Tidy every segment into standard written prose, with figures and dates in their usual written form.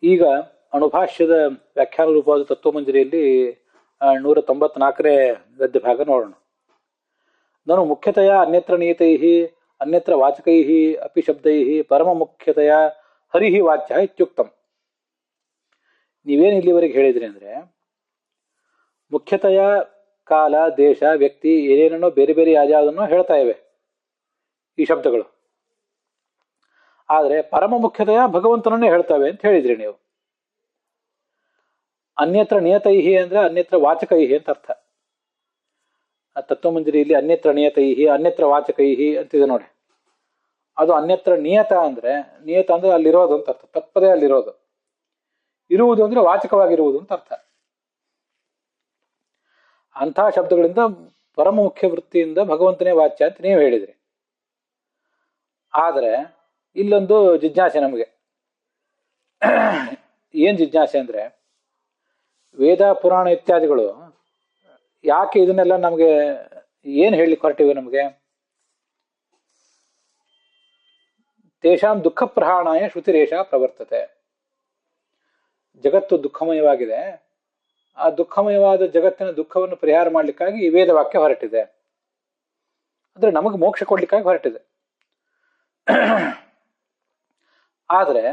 ಈಗ ಅಣುಭಾಷ್ಯದ ವ್ಯಾಖ್ಯಾನ ರೂಪವಾದ ತತ್ವಮಂಜರಿಯಲ್ಲಿ 194ನೇ ಗದ್ಯ ಭಾಗ ನೋಡೋಣ. ನಾನು ಮುಖ್ಯತೆಯ ಅನ್ಯತ್ರ ನಿಯತೈ ಅನ್ಯತ್ರ ವಾಚಕೈ ಅಪಿ ಶಬ್ದೈ ಪರಮ ಮುಖ್ಯತೆಯ ಹರಿಹಿ ವಾಚ್ಯ ಇತ್ಯುಕ್ತಂ. ನೀವೇನು ಇಲ್ಲಿವರೆಗೆ ಹೇಳಿದ್ರಿ ಅಂದರೆ, ಮುಖ್ಯತೆಯ ಕಾಲ, ದೇಶ, ವ್ಯಕ್ತಿ ಏನೇನೋ ಬೇರೆ ಬೇರೆ ಯಾವುದನ್ನೋ ಹೇಳ್ತಾ ಇವೆ ಈ ಶಬ್ದಗಳು. ಆದರೆ ಪರಮ ಮುಖ್ಯತೆಯ ಭಗವಂತನನ್ನೇ ಹೇಳ್ತವೆ ಅಂತ ಹೇಳಿದ್ರಿ ನೀವು. ಅನ್ಯತ್ರ ನಿಯತೈಹಿ ಅಂದ್ರೆ ಅನ್ಯತ್ರ ವಾಚಕೈಹಿ ಅಂತ ಅರ್ಥ. ಆ ತತ್ವಮಂಜರಿಯಲ್ಲಿ ಅನ್ಯತ್ರ ನಿಯತೈಹಿ ಅನ್ಯತ್ರ ವಾಚಕೈಹಿ ಅಂತಿದೆ ನೋಡಿ. ಅದು ಅನ್ಯತ್ರ ನಿಯತ ಅಂದ್ರೆ ಅಲ್ಲಿರೋದು ಅಂತ ಅರ್ಥ, ತಪ್ಪದೇ ಅಲ್ಲಿರೋದು. ಇರುವುದು ಅಂದ್ರೆ ವಾಚಕವಾಗಿರುವುದು ಅಂತ ಅರ್ಥ. ಅಂಥ ಶಬ್ದಗಳಿಂದ ಪರಮ ಮುಖ್ಯ ವೃತ್ತಿಯಿಂದ ಭಗವಂತನೇ ವಾಚ್ಯ ಅಂತ ನೀವು ಹೇಳಿದ್ರಿ. ಆದರೆ ಇಲ್ಲೊಂದು ಜಿಜ್ಞಾಸೆ ನಮಗೆ. ಏನ್ ಜಿಜ್ಞಾಸೆ ಅಂದ್ರೆ, ವೇದ ಪುರಾಣ ಇತ್ಯಾದಿಗಳು ಯಾಕೆ ಇದನ್ನೆಲ್ಲ ನಮಗೆ ಏನು ಹೇಳಲಿಕ್ಕೆ ಹೊರಟಿವೆ? ನಮಗೆ ತೇಷಾಂ ದುಃಖ ಪ್ರಹಾಣಾಯ ಶ್ರುತಿರೇಷ ಪ್ರವರ್ತತೆ. ಜಗತ್ತು ದುಃಖಮಯವಾಗಿದೆ, ಆ ದುಃಖಮಯವಾದ ಜಗತ್ತಿನ ದುಃಖವನ್ನು ಪರಿಹಾರ ಮಾಡಲಿಕ್ಕಾಗಿ ಈ ವೇದವಾಕ್ಯ ಹೊರಟಿದೆ. ಅಂದ್ರೆ ನಮಗೆ ಮೋಕ್ಷ ಕೊಡ್ಲಿಕ್ಕಾಗಿ ಹೊರಟಿದೆ. ಆದರೆ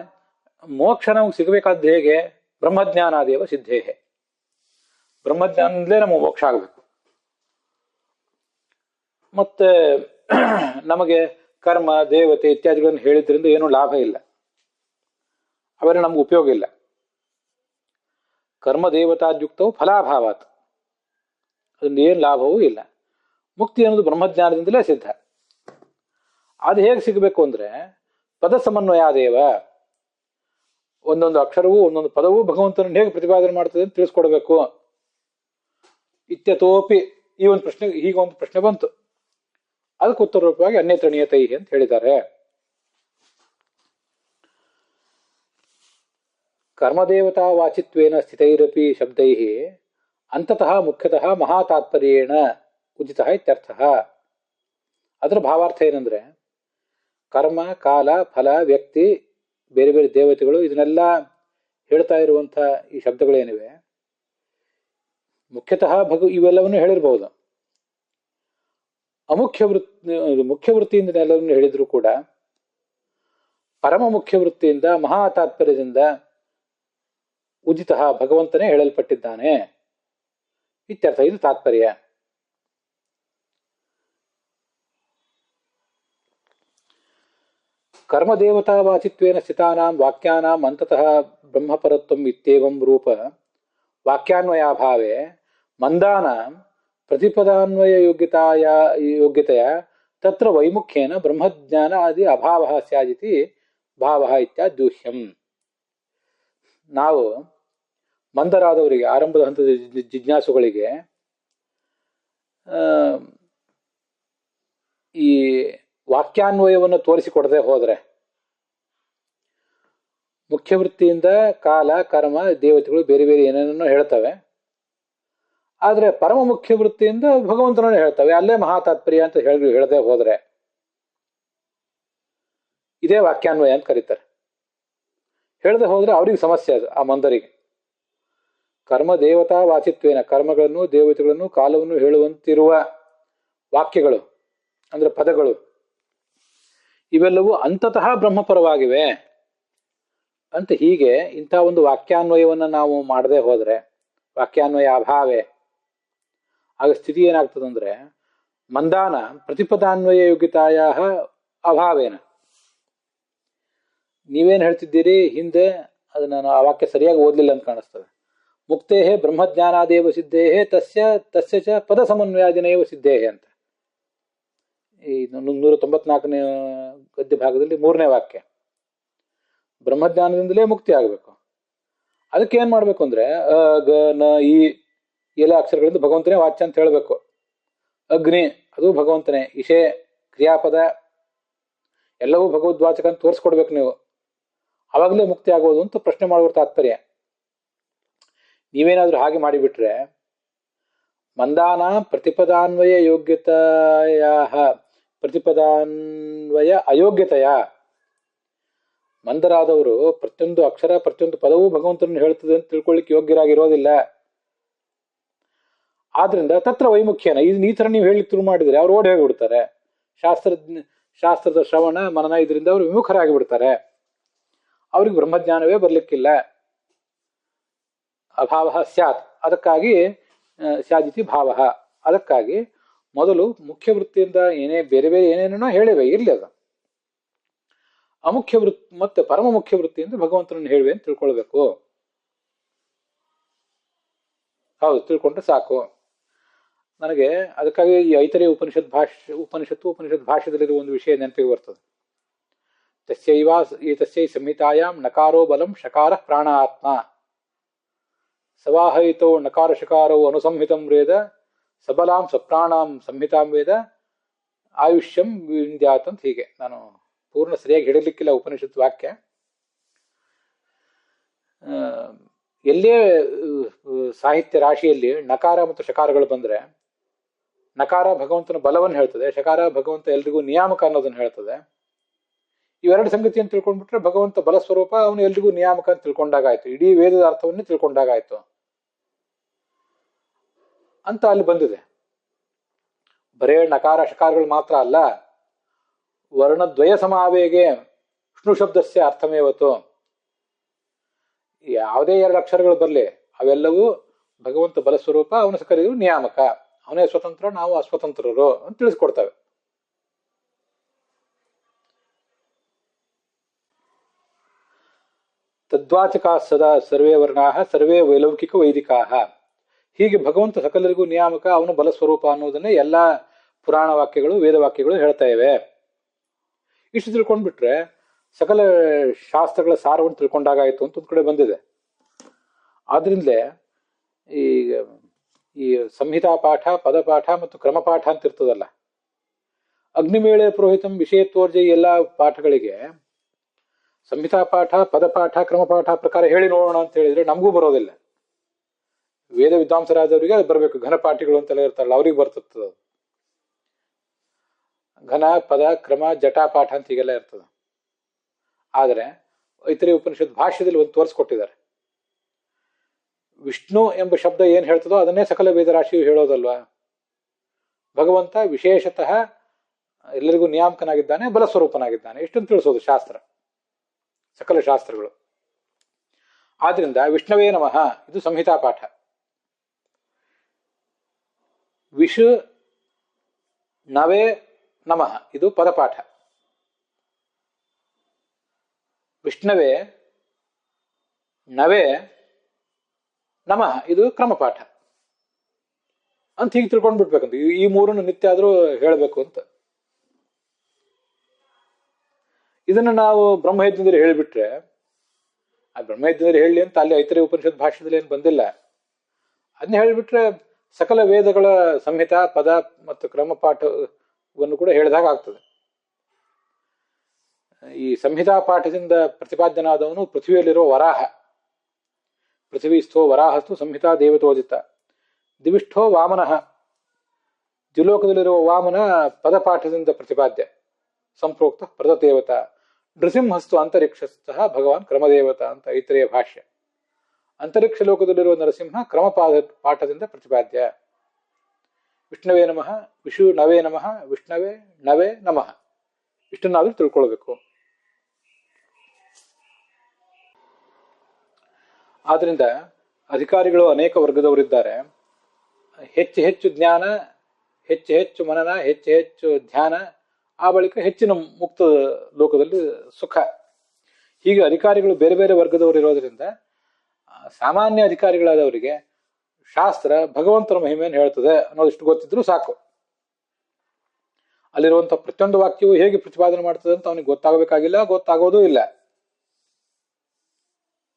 ಮೋಕ್ಷ ನಮಗೆ ಸಿಗಬೇಕಾದ್ದು ಹೇಗೆ? ಬ್ರಹ್ಮಜ್ಞಾನಾದೇವ ಸಿದ್ಧೇಹೆ. ಬ್ರಹ್ಮಜ್ಞಾನದಲ್ಲೇ ನಮಗೆ ಮೋಕ್ಷ ಆಗಬೇಕು. ಮತ್ತೆ ನಮಗೆ ಕರ್ಮ, ದೇವತೆ ಇತ್ಯಾದಿಗಳನ್ನು ಹೇಳಿದ್ರಿಂದ ಏನೂ ಲಾಭ ಇಲ್ಲ, ಅವರೇ ನಮ್ಗೆ ಉಪಯೋಗ ಇಲ್ಲ. ಕರ್ಮ ದೇವತಾದ್ಯುಕ್ತವು ಫಲಾಭಾವಾತ್, ಅದರಿಂದ ಏನು ಲಾಭವೂ ಇಲ್ಲ. ಮುಕ್ತಿ ಅನ್ನೋದು ಬ್ರಹ್ಮಜ್ಞಾನದಿಂದಲೇ ಸಿದ್ಧ. ಅದು ಹೇಗೆ ಸಿಗಬೇಕು ಅಂದ್ರೆ, ಪದ ಸಮನ್ವಯಾದೇವ. ಒಂದೊಂದು ಅಕ್ಷರವೂ ಒಂದೊಂದು ಪದವೂ ಭಗವಂತನನ್ನು ಹೇಗೆ ಪ್ರತಿಪಾದನೆ ಮಾಡ್ತದೆ ಅಂತ ತಿಳಿಸ್ಕೊಡ್ಬೇಕು. ಇತ್ಯತೋಪಿ ಈ ಒಂದು ಪ್ರಶ್ನೆ, ಹೀಗೊಂದು ಪ್ರಶ್ನೆ ಬಂತು, ಅದಕ್ಕೆ ಉತ್ತರ ರೂಪವಾಗಿ ಅನ್ಯತ್ರ ನಿಯತೈ ಅಂತ ಹೇಳಿದ್ದಾರೆ. ಕರ್ಮದೇವತಾ ವಾಚಿತ್ವೇನ ಸ್ಥಿತೈರಪಿ ಶಬ್ದೈ ಅಂತತಃ ಮುಖ್ಯತಃ ಮಹಾತಾತ್ಪರ್ಯೇಣ ಉಚಿತ ಇತ್ಯರ್ಥ. ಅದರ ಭಾವಾರ್ಥ ಏನಂದ್ರೆ, ಕರ್ಮ, ಕಾಲ, ಫಲ, ವ್ಯಕ್ತಿ, ಬೇರೆ ಬೇರೆ ದೇವತೆಗಳು ಇದನ್ನೆಲ್ಲ ಹೇಳ್ತಾ ಇರುವಂಥ ಈ ಶಬ್ದಗಳೇನಿವೆ, ಮುಖ್ಯತಃ ಇವೆಲ್ಲವನ್ನು ಹೇಳಿರ್ಬಹುದು. ಮುಖ್ಯ ವೃತ್ತಿಯಿಂದ ಎಲ್ಲವನ್ನು ಹೇಳಿದ್ರು ಕೂಡ ಪರಮ ಮುಖ್ಯ ವೃತ್ತಿಯಿಂದ, ಮಹಾ ತಾತ್ಪರ್ಯದಿಂದ ಉಚಿತ ಭಗವಂತನೇ ಹೇಳಲ್ಪಟ್ಟಿದ್ದಾನೆ ಇತ್ಯರ್ಥ. ಇದು ತಾತ್ಪರ್ಯ. ಕರ್ಮದೇವತಾವಾಚಿತ್ವೇನ ಸ್ಥಿತಾನಾಂ ವಾಕ್ಯಾನಾಂ ಅಂತತಃ ಬ್ರಹ್ಮಪರತ್ವಂ ಇತ್ಯೇವಂ ರೂಪ ವಾಕ್ಯಾನ್ವಯಾಭಾವೆ ಮಂದಾನಾಂ ಪ್ರತಿಪದಾನ್ವಯ ಯೋಗ್ಯತೆಯ ತತ್ರ ವೈಮುಖ್ಯೇನ ಬ್ರಹ್ಮಜ್ಞಾನ ಆದಿ ಅಭಾವಃ ಸ್ಯಾದಿತಿ ಭಾವಃ ಇತ್ಯಾದ್ಯೂಹ್ಯಂ. ನಾವು ಮಂದರಾದವರಿಗೆ, ಆರಂಭದ ಹಂತದ ಜಿಜ್ಞಾಸುಗಳಿಗೆ ಈ ವಾಕ್ಯಾನ್ವಯವನ್ನು ತೋರಿಸಿಕೊಡದೆ ಹೋದರೆ, ಮುಖ್ಯವೃತ್ತಿಯಿಂದ ಕಾಲ, ಕರ್ಮ, ದೇವತೆಗಳು ಬೇರೆ ಬೇರೆ ಏನೇನೋ ಹೇಳ್ತವೆ, ಆದರೆ ಪರಮ ಮುಖ್ಯ ವೃತ್ತಿಯಿಂದ ಭಗವಂತನನ್ನು ಹೇಳ್ತವೆ, ಅಲ್ಲೇ ಮಹಾತಾತ್ಪರ್ಯ ಅಂತ ಹೇಳದೆ ಹೋದರೆ ಇದೇ ವಾಕ್ಯಾನ್ವಯ ಅಂತ ಕರೀತಾರೆ. ಹೇಳದೆ ಹೋದ್ರೆ ಅವ್ರಿಗೆ ಸಮಸ್ಯೆ, ಅದು ಆ ಮಂದರಿಗೆ. ಕರ್ಮ ದೇವತಾ ವಾಚಿತ್ವೇನ, ಕರ್ಮಗಳನ್ನು, ದೇವತೆಗಳನ್ನು, ಕಾಲವನ್ನು ಹೇಳುವಂತಿರುವ ವಾಕ್ಯಗಳು ಅಂದ್ರೆ ಪದಗಳು, ಇವೆಲ್ಲವೂ ಅಂತತಃ ಬ್ರಹ್ಮಪರವಾಗಿವೆ ಅಂತ. ಹೀಗೆ ಇಂಥ ಒಂದು ವಾಕ್ಯಾನ್ವಯವನ್ನು ನಾವು ಮಾಡದೆ ಹೋದರೆ, ವಾಕ್ಯಾನ್ವಯ ಅಭಾವೆ, ಆಗ ಸ್ಥಿತಿ ಏನಾಗ್ತದಂದ್ರೆ, ಮಂದಾನ ಪ್ರತಿಪದಾನ್ವಯ ಯೋಗ್ಯತಾಯ ಅಭಾವೇನ. ನೀವೇನು ಹೇಳ್ತಿದ್ದೀರಿ ಹಿಂದೆ, ಅದು ನಾನು ಆ ವಾಕ್ಯ ಸರಿಯಾಗಿ ಓದಲಿಲ್ಲ ಅಂತ ಕಾಣಿಸ್ತದೆ. ಮುಕ್ತೇಹೇ ಬ್ರಹ್ಮಜ್ಞಾನಾದೇವ ಸಿದ್ಧೇಹೇ ತಸ್ಯ ಚ ಪದ ಸಮನ್ವಯಾದಿನೇವ ಸಿದ್ಧೇಹೇ ಅಂತ. ಈ 194ನೇ ಗದ್ಯ ಭಾಗದಲ್ಲಿ 3ನೇ ವಾಕ್ಯ, ಬ್ರಹ್ಮಜ್ಞಾನದಿಂದಲೇ ಮುಕ್ತಿ ಆಗಬೇಕು. ಅದಕ್ಕೆ ಏನ್ ಮಾಡ್ಬೇಕು ಅಂದ್ರೆ, ಅ ಗ ನ ಈ ಎಲ್ಲ ಅಕ್ಷರಗಳಿಂದ ಭಗವಂತನೇ ವಾಚ್ಯ ಅಂತ ಹೇಳಬೇಕು. ಅಗ್ನಿ ಅದು ಭಗವಂತನೇ, ಇಶೆ ಕ್ರಿಯಾಪದ ಎಲ್ಲವೂ ಭಗವದ್ವಾಚಕ ಅಂತ ತೋರಿಸ್ಕೊಡ್ಬೇಕು ನೀವು. ಅವಾಗಲೇ ಮುಕ್ತಿ ಆಗೋದು ಅಂತ ಪ್ರಶ್ನೆ ಮಾಡುವ ತಾತ್ಪರ್ಯ. ನೀವೇನಾದ್ರೂ ಹಾಗೆ ಮಾಡಿಬಿಟ್ರೆ, ಮಂದಾನ ಪ್ರತಿಪದಾನ್ವಯ ಯೋಗ್ಯತೆಯ ಪ್ರತಿಪದಾನ್ವಯ ಅಯೋಗ್ಯತೆಯ ಮಂದರಾದವರು ಪ್ರತಿಯೊಂದು ಅಕ್ಷರ ಪ್ರತಿಯೊಂದು ಪದವೂ ಭಗವಂತನನ್ನು ಹೇಳ್ತದೆ ಅಂತ ತಿಳ್ಕೊಳ್ಳಿಕ್ಕೆ ಯೋಗ್ಯರಾಗಿರೋದಿಲ್ಲ. ಆದ್ರಿಂದ ತತ್ರ ವೈಮುಖ್ಯನ ಈ ತರ ನೀವು ಹೇಳಿ ಶುರು ಮಾಡಿದ್ರೆ ಅವ್ರು ಓಡಿ ಹೋಗಿಬಿಡ್ತಾರೆ. ಶಾಸ್ತ್ರದ ಶ್ರವಣ ಮನನ ಇದರಿಂದ ಅವರು ವಿಮುಖರಾಗಿ ಬಿಡ್ತಾರೆ. ಅವ್ರಿಗೆ ಬ್ರಹ್ಮಜ್ಞಾನವೇ ಬರ್ಲಿಕ್ಕಿಲ್ಲ. ಅಭಾವ ಸ್ಯಾತ್, ಅದಕ್ಕಾಗಿ ಸ್ಯಾದಿತಿ ಭಾವ. ಅದಕ್ಕಾಗಿ ಮೊದಲು ಮುಖ್ಯ ವೃತ್ತಿಯಿಂದ ಬೇರೆ ಬೇರೆ ಏನೇನೋ ಹೇಳಿವೆ, ಇರ್ಲಿ ಅದು. ಅಮುಖ್ಯ ವೃತ್ತಿ ಮತ್ತೆ ಪರಮ ಮುಖ್ಯ ವೃತ್ತಿಯಿಂದ ಭಗವಂತನನ್ನು ಹೇಳಿವೆ ಅಂತ ತಿಳ್ಕೊಳ್ಬೇಕು. ಹೌದು, ತಿಳ್ಕೊಂಡ್ರೆ ಸಾಕು. ನನಗೆ ಅದಕ್ಕಾಗಿ ಈ ಐತರೇಯ ಉಪನಿಷತ್ ಭಾಷ್ಯದಲ್ಲಿರುವ ಒಂದು ವಿಷಯ ನೆನಪಿಗೆ ಬರ್ತದೆ. ತಸ್ಯೈ ಸಂಹಿತಾಯಾಂ ನಕಾರೋ ಬಲಂ ಶಕಾರ ಪ್ರಾಣ ಆತ್ಮ ಸವಾಹಯಿತೋ ನಕಾರ ಶಕಾರೋ ಅನುಸಂಹಿತಂ ವೇದ ಸಬಲಾಂ ಸಪ್ರಾಣಾಂ ಸಂಹಿತಾಂ ವೇದ ಆಯುಷ್ಯಂ ವಿಂದ್ಯಾತ್ ಅಂತ. ಹೀಗೆ ನಾನು ಪೂರ್ಣ ಸರಿಯಾಗಿ ಹಿಡಲಿಕ್ಕಿಲ್ಲ ಉಪನಿಷತ್ ವಾಕ್ಯ. ಎಲ್ಲೇ ಸಾಹಿತ್ಯ ರಾಶಿಯಲ್ಲಿ ನಕಾರ ಮತ್ತು ಶಕಾರಗಳು ಬಂದ್ರೆ, ನಕಾರ ಭಗವಂತನ ಬಲವನ್ನು ಹೇಳ್ತದೆ, ಶಕಾರ ಭಗವಂತ ಎಲ್ರಿಗೂ ನಿಯಾಮಕ ಅನ್ನೋದನ್ನು ಹೇಳ್ತದೆ. ಇವೆರಡು ಸಂಗತಿಯನ್ನು ತಿಳ್ಕೊಂಡ್ಬಿಟ್ರೆ ಭಗವಂತ ಬಲ ಸ್ವರೂಪ, ಅವನು ಎಲ್ರಿಗೂ ನಿಯಾಮಕ ಅಂತ ತಿಳ್ಕೊಂಡಾಗಾಯ್ತು, ಇಡೀ ವೇದದ ಅರ್ಥವನ್ನೇ ತಿಳ್ಕೊಂಡಾಗಾಯ್ತು ಅಂತ ಅಲ್ಲಿ ಬಂದಿದೆ. ಬರೇ ನಕಾರ ಶಕಾರಗಳು ಮಾತ್ರ ಅಲ್ಲ, ವರ್ಣದ್ವಯ ಸಮಾವೇಗೆ ವಿಷ್ಣು ಶಬ್ದಸ್ಯ ಅರ್ಥಮೇವತ್ತು. ಯಾವುದೇ ಎರಡು ಅಕ್ಷರಗಳು ಬರಲಿ, ಅವೆಲ್ಲವೂ ಭಗವಂತ ಬಲಸ್ವರೂಪ, ಅವನ ಕರೆಯುವ ನಿಯಾಮಕ, ಅವನೇ ಸ್ವತಂತ್ರ, ನಾವು ಅಸ್ವತಂತ್ರರು ಅಂತ ತಿಳಿಸ್ಕೊಡ್ತವೆ. ತದ್ವಾಚಕಾ ಸದಾ ಸರ್ವೇ ವರ್ಣಾಹ ಸರ್ವೇ ವೈಲೌಕಿಕ ವೈದಿಕಾಹ. ಹೀಗೆ ಭಗವಂತ ಸಕಲರಿಗೂ ನಿಯಾಮಕ, ಅವನು ಬಲಸ್ವರೂಪ ಅನ್ನೋದನ್ನೇ ಎಲ್ಲಾ ಪುರಾಣ ವಾಕ್ಯಗಳು ವೇದವಾಕ್ಯಗಳು ಹೇಳ್ತಾ ಇವೆ. ಇಷ್ಟು ತಿಳ್ಕೊಂಡ್ಬಿಟ್ರೆ ಸಕಲ ಶಾಸ್ತ್ರಗಳ ಸಾರವನ್ನು ತಿಳ್ಕೊಂಡಾಗಾಯಿತು ಅಂತ ಒಂದ್ ಕಡೆ ಬಂದಿದೆ. ಆದ್ರಿಂದಲೇ ಈ ಸಂಹಿತಾ ಪಾಠ, ಪದಪಾಠ ಮತ್ತು ಕ್ರಮಪಾಠ ಅಂತ ಇರ್ತದಲ್ಲ, ಅಗ್ನಿಮೇಳೆ ಪುರೋಹಿತಂ ವಿಷಯತ್ವರ್ಜಿ ಎಲ್ಲಾ ಪಾಠಗಳಿಗೆ ಸಂಹಿತಾ ಪಾಠ, ಪದಪಾಠ, ಕ್ರಮಪಾಠ ಪ್ರಕಾರ ಹೇಳಿ ನೋಡೋಣ ಅಂತ ಹೇಳಿದ್ರೆ ನಮಗೂ ಬರೋದಿಲ್ಲ. ವೇದ ವಿದ್ವಾಂಸರಾದವರಿಗೆ ಅದು ಬರಬೇಕು. ಘನಪಾಠಿಗಳು ಅಂತೆಲ್ಲ ಇರ್ತಾರಲ್ಲ, ಅವ್ರಿಗೆ ಬರ್ತದ. ಘನ, ಪದ, ಕ್ರಮ, ಜಟಾಪಾಠ ಅಂತ ಹೀಗೆಲ್ಲ ಇರ್ತದೆ. ಆದರೆ ಐತರೇಯ ಉಪನಿಷತ್ ಭಾಷ್ಯದಲ್ಲಿ ಒಂದು ತೋರಿಸ್ಕೊಟ್ಟಿದ್ದಾರೆ. ವಿಷ್ಣು ಎಂಬ ಶಬ್ದ ಏನ್ ಹೇಳ್ತದೋ ಅದನ್ನೇ ಸಕಲ ವೇದರಾಶಿಯು ಹೇಳೋದಲ್ವಾ. ಭಗವಂತ ವಿಶೇಷತಃ ಎಲ್ಲರಿಗೂ ನಿಯಾಮಕನಾಗಿದ್ದಾನೆ, ಬಲಸ್ವರೂಪನಾಗಿದ್ದಾನೆ, ಇಷ್ಟನ್ನು ತಿಳಿಸೋದು ಶಾಸ್ತ್ರ, ಸಕಲ ಶಾಸ್ತ್ರಗಳು. ಆದ್ರಿಂದ ವಿಷ್ಣವೇ ನಮಃ ಇದು ಸಂಹಿತಾ ಪಾಠ. ವಿಷು ನವೇ ನಮಃ ಇದು ಪದಪಾಠ. ವಿಷ್ಣವೇ ನವೇ ನಮಃ ಇದು ಕ್ರಮಪಾಠ ಅಂತ ಹೀಗೆ ತಿಳ್ಕೊಂಡ್ ಬಿಡ್ಬೇಕಂತ. ಈ ಮೂರನ್ನು ನಿತ್ಯ ಆದ್ರೂ ಹೇಳಬೇಕು ಅಂತ. ಇದನ್ನು ನಾವು ಬ್ರಹ್ಮಯಜ್ಞದಲ್ಲಿ ಹೇಳಿಬಿಟ್ರೆ, ಆ ಬ್ರಹ್ಮಯಜ್ಞದಲ್ಲಿ ಹೇಳಿ ಅಂತ ಅಲ್ಲಿ ಐತರೇಯ ಉಪನಿಷತ್ ಭಾಷ್ಯದಲ್ಲಿ ಏನು ಬಂದಿಲ್ಲ. ಅದನ್ನ ಹೇಳಿಬಿಟ್ರೆ ಸಕಲ ವೇದಗಳ ಸಂಹಿತ, ಪದ ಮತ್ತು ಕ್ರಮಪಾಠವನ್ನು ಕೂಡ ಹೇಳಿದಾಗ ಆಗ್ತದೆ. ಈ ಸಂಹಿತಾ ಪಾಠದಿಂದ ಪ್ರತಿಪಾದ್ಯನಾದವನು ಪೃಥ್ವಿಯಲ್ಲಿರುವ ವರಾಹ. ಪೃಥ್ವೀಸ್ಥೋ ವರಾಹಸ್ತು ಸಂಹಿತಾ ದೇವತೋದಿತ. ದಿವಿಷ್ಠೋ ವಾಮನಃ, ದ್ವಿಲೋಕದಲ್ಲಿರುವ ವಾಮನ ಪದಪಾಠದಿಂದ ಪ್ರತಿಪಾದ್ಯ ಸಂಪ್ರೋಕ್ತ ಪ್ರದದೇವತ. ನೃಸಿಂಹಸ್ತು ಅಂತರಿಕ್ಷಸ್ಥಃ ಭಗವಾನ್ ಕ್ರಮದೇವತ ಅಂತ ಐತರೇಯ ಭಾಷ್ಯ. ಅಂತರಿಕ್ಷ ಲೋಕದಲ್ಲಿರುವ ನರಸಿಂಹ ಪಾಠದಿಂದ ಪ್ರತಿಪಾದ್ಯ. ವಿಷ್ಣವೇ ನಮಃ, ವಿಷು ನವೇ ನಮಃ, ವಿಷ್ಣವೇ ನವೇ ನಮಃ, ಇಷ್ಟನ್ನಾದ್ರೂ ತಿಳ್ಕೊಳ್ಬೇಕು. ಆದ್ರಿಂದ ಅಧಿಕಾರಿಗಳು ಅನೇಕ ವರ್ಗದವರಿದ್ದಾರೆ. ಹೆಚ್ಚು ಹೆಚ್ಚು ಜ್ಞಾನ, ಹೆಚ್ಚು ಹೆಚ್ಚು ಮನನ, ಹೆಚ್ಚು ಹೆಚ್ಚು ಧ್ಯಾನ, ಆ ಬಳಿಕ ಹೆಚ್ಚಿನ ಮುಕ್ತ ಲೋಕದಲ್ಲಿ ಸುಖ. ಹೀಗೆ ಅಧಿಕಾರಿಗಳು ಬೇರೆ ಬೇರೆ ವರ್ಗದವರು ಇರೋದ್ರಿಂದ ಸಾಮಾನ್ಯ ಅಧಿಕಾರಿಗಳಾದವರಿಗೆ ಶಾಸ್ತ್ರ ಭಗವಂತನ ಮಹಿಮೆಯನ್ನು ಹೇಳ್ತದೆ ಅನ್ನೋದಿಷ್ಟು ಗೊತ್ತಿದ್ರು ಸಾಕು. ಅಲ್ಲಿರುವಂತಹ ಪ್ರತಿಯೊಂದು ವಾಕ್ಯವು ಹೇಗೆ ಪ್ರತಿಪಾದನೆ ಮಾಡ್ತದೆ ಅಂತ ಅವನಿಗೆ ಗೊತ್ತಾಗಬೇಕಾಗಿಲ್ಲ, ಗೊತ್ತಾಗೋದೂ ಇಲ್ಲ.